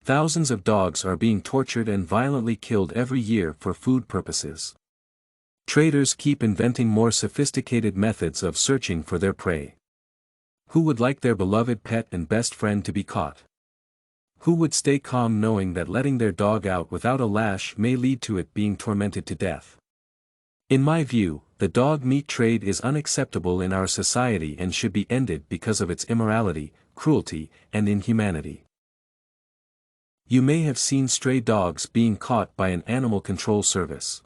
Thousands of dogs are being tortured and violently killed every year for food purposes. Traders keep inventing more sophisticated methods of searching for their prey. Who would like their beloved pet and best friend to be caught? Who would stay calm knowing that letting their dog out without a lash may lead to it being tormented to death? In my view, the dog meat trade is unacceptable in our society and should be ended because of its immorality, cruelty, and inhumanity. You may have seen stray dogs being caught by an animal control service.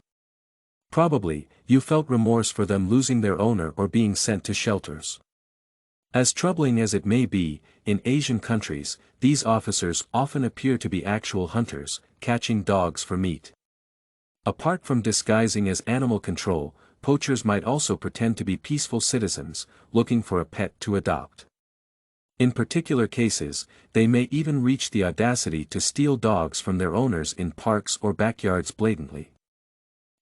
Probably, you felt remorse for them losing their owner or being sent to shelters. As troubling as it may be, in Asian countries, these officers often appear to be actual hunters, catching dogs for meat. Apart from disguising as animal control, poachers might also pretend to be peaceful citizens, looking for a pet to adopt. In particular cases, they may even reach the audacity to steal dogs from their owners in parks or backyards blatantly.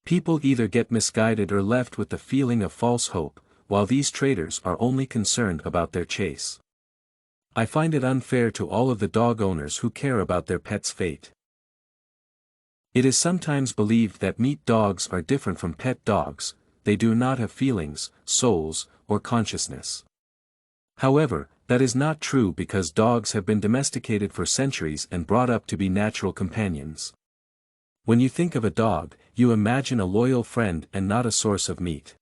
People either get misguided or left with the feeling of false hope, while these traders are only concerned about their chase. I find it unfair to all of the dog owners who care about their pet's fate. It is sometimes believed that meat dogs are different from pet dogs, they do not have feelings, souls, or consciousness. However, that is not true because dogs have been domesticated for centuries and brought up to be natural companions. When you think of a dog, you imagine a loyal friend and not a source of meat.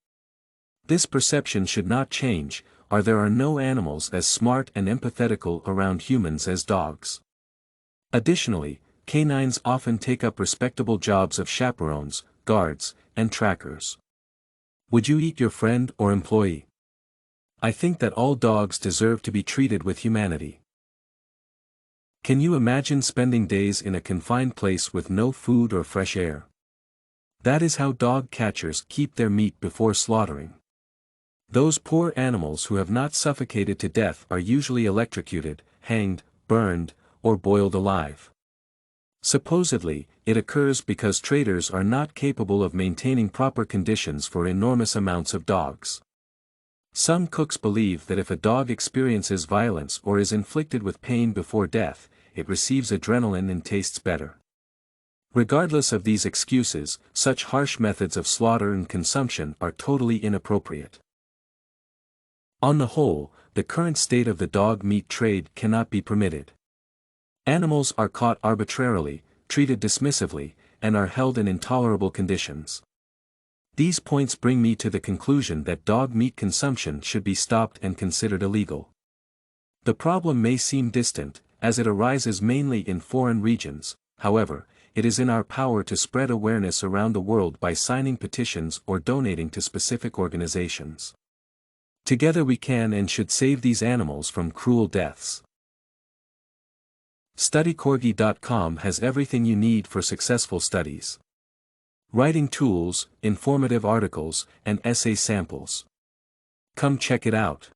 This perception should not change, or there are no animals as smart and empathetical around humans as dogs. Additionally, canines often take up respectable jobs of chaperones, guards, and trackers. Would you eat your friend or employee? I think that all dogs deserve to be treated with humanity. Can you imagine spending days in a confined place with no food or fresh air? That is how dog catchers keep their meat before slaughtering. Those poor animals who have not suffocated to death are usually electrocuted, hanged, burned, or boiled alive. Supposedly, it occurs because traders are not capable of maintaining proper conditions for enormous amounts of dogs. Some cooks believe that if a dog experiences violence or is inflicted with pain before death, it receives adrenaline and tastes better. Regardless of these excuses, such harsh methods of slaughter and consumption are totally inappropriate. On the whole, the current state of the dog meat trade cannot be permitted. Animals are caught arbitrarily, treated dismissively, and are held in intolerable conditions. These points bring me to the conclusion that dog meat consumption should be stopped and considered illegal. The problem may seem distant, as it arises mainly in foreign regions, however, it is in our power to spread awareness around the world by signing petitions or donating to specific organizations. Together we can and should save these animals from cruel deaths. StudyCorgi.com has everything you need for successful studies. Writing tools, informative articles, and essay samples. Come check it out.